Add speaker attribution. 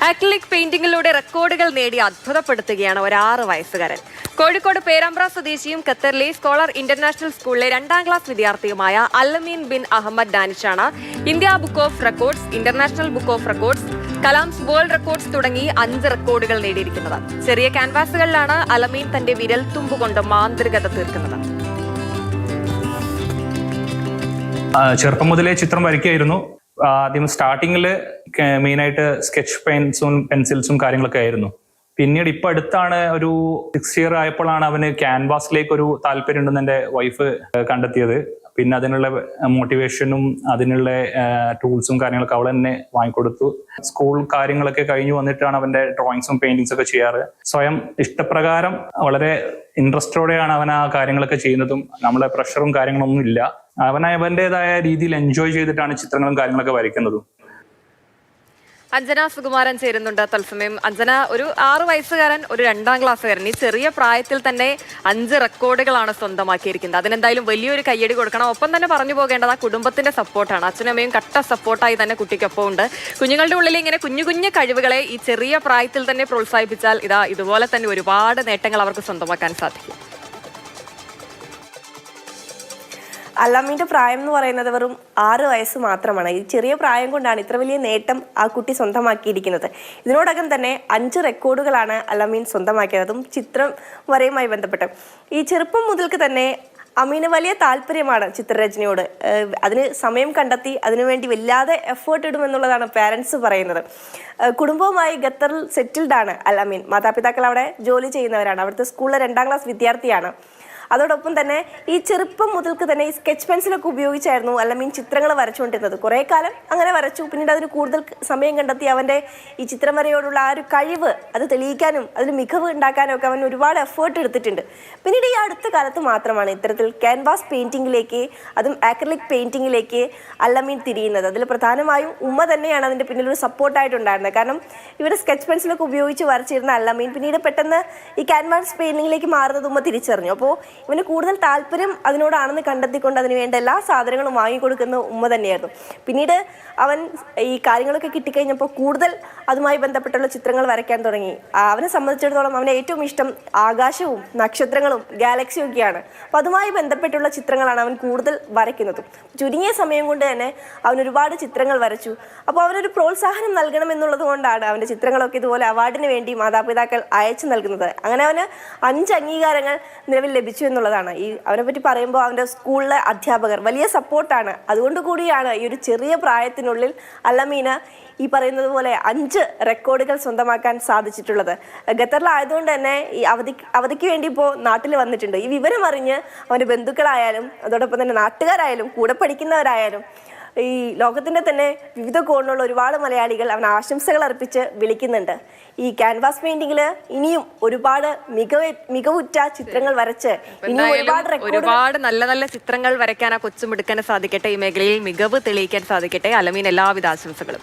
Speaker 1: Acrylic പെയിന്റിംഗിലൂടെ റെക്കോർഡുകൾ നേടി അത്ഭുതപ്പെടുത്തുകയാണ് ഒരു 6 വയസ്സുകാരൻ. കോഴിക്കോട് പേരാമ്പ്ര സ്വദേശിയും ഖത്തറിലെ സ്കോളർ ഇന്റർനാഷണൽ സ്കൂളിലെ 2ാം ക്ലാസ് വിദ്യാർത്ഥിയുമായ അൽഅമീൻ ബിൻ അഹമ്മദ് ഡാനിഷാണ് India book of records, international book of records, Kalam's world records തുടങ്ങി 5 റെക്കോർഡുകൾ നേടിയിരിക്കുന്നത്. ചെറിയ ക്യാൻവാസുകളിലാണ് അൽഅമീൻ തന്റെ വിരൽ തുമ്പുകൊണ്ട് മാന്ത്രികത തീർക്കുന്നത്.
Speaker 2: ചെറുപ്പം മുതലേ ചിത്രം വരയ്ക്കായിരുന്നു. ആദ്യം സ്റ്റാർട്ടിങ്ങിൽ മെയിനായിട്ട് സ്കെച്ച് പെൻസും പെൻസിൽസും കാര്യങ്ങളൊക്കെ ആയിരുന്നു. പിന്നീട് ഇപ്പൊ അടുത്താണ് ഒരു 6 ഇയർ ആയപ്പോഴാണ് അവന് ക്യാൻവാസിലേക്ക് ഒരു താല്പര്യം ഉണ്ടെന്ന് എൻ്റെ വൈഫ് കണ്ടെത്തിയത്. പിന്നെ അതിനുള്ള മോട്ടിവേഷനും അതിനുള്ള ടൂൾസും കാര്യങ്ങളൊക്കെ അവൾ തന്നെ വാങ്ങിക്കൊടുത്തു. സ്കൂൾ കാര്യങ്ങളൊക്കെ കഴിഞ്ഞു വന്നിട്ടാണ് അവന്റെ ഡ്രോയിങ്സും പെയിന്റിങ്സും ഒക്കെ ചെയ്യാറ്. സ്വയം ഇഷ്ടപ്രകാരം വളരെ ഇൻട്രസ്റ്റോടെയാണ് അവൻ ആ കാര്യങ്ങളൊക്കെ ചെയ്യുന്നതും. നമ്മളെ പ്രഷറും കാര്യങ്ങളൊന്നും ഇല്ല. അവൻ അവൻ്റെതായ രീതിയിൽ എൻജോയ് ചെയ്തിട്ടാണ് ചിത്രങ്ങളും കാര്യങ്ങളൊക്കെ വരയ്ക്കുന്നതും.
Speaker 1: അഞ്ജന സുകുമാരൻ ചേരുന്നുണ്ട് തത്സമയം. അഞ്ജന, ഒരു 6 വയസ്സുകാരൻ, ഒരു 2ാം ക്ലാസ്സുകാരൻ, ഈ ചെറിയ പ്രായത്തിൽ തന്നെ 5 റെക്കോർഡുകളാണ് സ്വന്തമാക്കിയിരിക്കുന്നത്. അതിനെന്തായാലും വലിയൊരു കയ്യടി കൊടുക്കണം. ഒപ്പം തന്നെ പറഞ്ഞു പോകേണ്ടത് ആ കുടുംബത്തിന്റെ സപ്പോർട്ടാണ്. അച്ഛനും അമ്മയും കട്ട സപ്പോർട്ടായി തന്നെ കുട്ടിക്കൊപ്പം ഉണ്ട്. കുഞ്ഞുങ്ങളുടെ ഉള്ളിൽ ഇങ്ങനെ കുഞ്ഞു കുഞ്ഞു കഴിവുകളെ ഈ ചെറിയ പ്രായത്തിൽ തന്നെ പ്രോത്സാഹിപ്പിച്ചാൽ ഇതുപോലെ തന്നെ ഒരുപാട് നേട്ടങ്ങൾ അവർക്ക് സ്വന്തമാക്കാൻ സാധിക്കും.
Speaker 3: അൽഅമീന്റെ പ്രായം എന്ന് പറയുന്നത് വെറും 6 വയസ്സ് മാത്രമാണ്. ഈ ചെറിയ പ്രായം കൊണ്ടാണ് ഇത്ര വലിയ നേട്ടം ആ കുട്ടി സ്വന്തമാക്കിയിരിക്കുന്നത്. ഇതിനോടകം തന്നെ 5 റെക്കോർഡുകളാണ് അൽഅമീൻ സ്വന്തമാക്കിയത്, അതും ചിത്രം വരയുമായി ബന്ധപ്പെട്ട്. ഈ ചെറുപ്പം മുതൽക്ക് തന്നെ അമീന് വലിയ താല്പര്യമാണ് ചിത്രരചനയോട്. അതിന് സമയം കണ്ടെത്തി അതിനുവേണ്ടി വല്ലാതെ എഫേർട്ട് ഇടുമെന്നുള്ളതാണ് പാരൻസ് പറയുന്നത്. കുടുംബവുമായി ഖത്തറിൽ സെറ്റിൽഡ് ആണ് അൽഅമീൻ. മാതാപിതാക്കൾ അവിടെ ജോലി ചെയ്യുന്നവരാണ്. അവിടുത്തെ സ്കൂളിലെ 2ാം ക്ലാസ് വിദ്യാർത്ഥിയാണ്. അതോടൊപ്പം തന്നെ ഈ ചെറുപ്പം മുതൽക്ക് തന്നെ ഈ സ്കെച്ച് പെൻസിലൊക്കെ ഉപയോഗിച്ചായിരുന്നു അൽഅമീൻ ചിത്രങ്ങൾ വരച്ചുകൊണ്ടിരുന്നത്. കുറേ കാലം അങ്ങനെ വരച്ചു. പിന്നീട് അതിന് കൂടുതൽ സമയം കണ്ടെത്തി അവൻ്റെ ഈ ചിത്രം വരയോടുള്ള ആ ഒരു കഴിവ് അത് തെളിയിക്കാനും അതിൽ മികവ് ഉണ്ടാക്കാനും ഒക്കെ അവൻ ഒരുപാട് എഫേർട്ട് എടുത്തിട്ടുണ്ട്. പിന്നീട് ഈ അടുത്ത കാലത്ത് മാത്രമാണ് ഇത്തരത്തിൽ ക്യാൻവാസ് പെയിൻറ്റിങ്ങിലേക്ക്, അതും ആക്രിലിക് പെയിൻറ്റിങ്ങിലേക്ക് അൽഅമീൻ തിരിയുന്നത്. അതിൽ പ്രധാനമായും ഉമ്മ തന്നെയാണ് അതിൻ്റെ പിന്നിലൊരു സപ്പോർട്ടായിട്ടുണ്ടായിരുന്നത്. കാരണം ഇവർ സ്കെച്ച് പെൻസിലൊക്കെ ഉപയോഗിച്ച് വരച്ചിരുന്ന അൽഅമീൻ പിന്നീട് പെട്ടെന്ന് ഈ ക്യാൻവാസ് പെയിൻറ്റിങ്ങിലേക്ക് മാറുന്നത് ഉമ്മ തിരിച്ചറിഞ്ഞു. അപ്പോൾ ഇവന് കൂടുതൽ താല്പര്യം അതിനോടാണെന്ന് കണ്ടെത്തിക്കൊണ്ട് അതിന് വേണ്ട എല്ലാ സാധനങ്ങളും വാങ്ങിക്കൊടുക്കുന്ന ഉമ്മ തന്നെയായിരുന്നു. പിന്നീട് അവൻ ഈ കാര്യങ്ങളൊക്കെ കിട്ടിക്കഴിഞ്ഞപ്പോൾ കൂടുതൽ അതുമായി ബന്ധപ്പെട്ടുള്ള ചിത്രങ്ങൾ വരയ്ക്കാൻ തുടങ്ങി. അവനെ സംബന്ധിച്ചിടത്തോളം അവന് ഏറ്റവും ഇഷ്ടം ആകാശവും നക്ഷത്രങ്ങളും ഗാലക്സിയും ഒക്കെയാണ്. അപ്പം അതുമായി ബന്ധപ്പെട്ടുള്ള ചിത്രങ്ങളാണ് അവൻ കൂടുതൽ വരയ്ക്കുന്നതും. ചുരുങ്ങിയ സമയം കൊണ്ട് തന്നെ അവൻ ഒരുപാട് ചിത്രങ്ങൾ വരച്ചു. അപ്പോൾ അവനൊരു പ്രോത്സാഹനം നൽകണമെന്നുള്ളത് കൊണ്ടാണ് അവൻ്റെ ചിത്രങ്ങളൊക്കെ ഇതുപോലെ അവാർഡിന് വേണ്ടി മാതാപിതാക്കൾ അയച്ചു നൽകുന്നത്. അങ്ങനെ അവന് 5 അംഗീകാരങ്ങൾ നിലവിൽ ലഭിച്ചു എന്നുള്ളതാണ്. ഈ അവനെ പറ്റി പറയുമ്പോൾ അവൻ്റെ സ്കൂളിലെ അധ്യാപകർ വലിയ സപ്പോർട്ടാണ്. അതുകൊണ്ട് കൂടിയാണ് ഈ ഒരു ചെറിയ പ്രായത്തിനുള്ളിൽ അൽഅമീന് ഈ പറയുന്നത് പോലെ 5 റെക്കോർഡുകൾ സ്വന്തമാക്കാൻ സാധിച്ചിട്ടുള്ളത്. ഖത്തറിലായതുകൊണ്ട് തന്നെ ഈ അവധിക്ക് വേണ്ടി ഇപ്പോൾ നാട്ടിൽ വന്നിട്ടുണ്ട്. ഈ വിവരം അറിഞ്ഞ് അവൻ്റെ ബന്ധുക്കളായാലും അതോടൊപ്പം തന്നെ നാട്ടുകാരായാലും കൂടെ പഠിക്കുന്നവരായാലും ഈ ലോകത്തിൻ്റെ തന്നെ വിവിധ കോണിലുള്ള ഒരുപാട് മലയാളികൾ അവൻ ആശംസകൾ അർപ്പിച്ച് വിളിക്കുന്നുണ്ട്. ഈ ക്യാൻവാസ് പെയിന്റിങ്ങിൽ ഇനിയും ഒരുപാട് മികവുറ്റ ചിത്രങ്ങൾ വരച്ച്
Speaker 1: ഒരുപാട് നല്ല നല്ല ചിത്രങ്ങൾ വരയ്ക്കാൻ ആ കൊച്ചുമിടുക്കന് സാധിക്കട്ടെ. ഈ മേഖലയിൽ മികവ് തെളിയിക്കാൻ സാധിക്കട്ടെ. അൽഅമീൻ എല്ലാവിധ ആശംസകളും.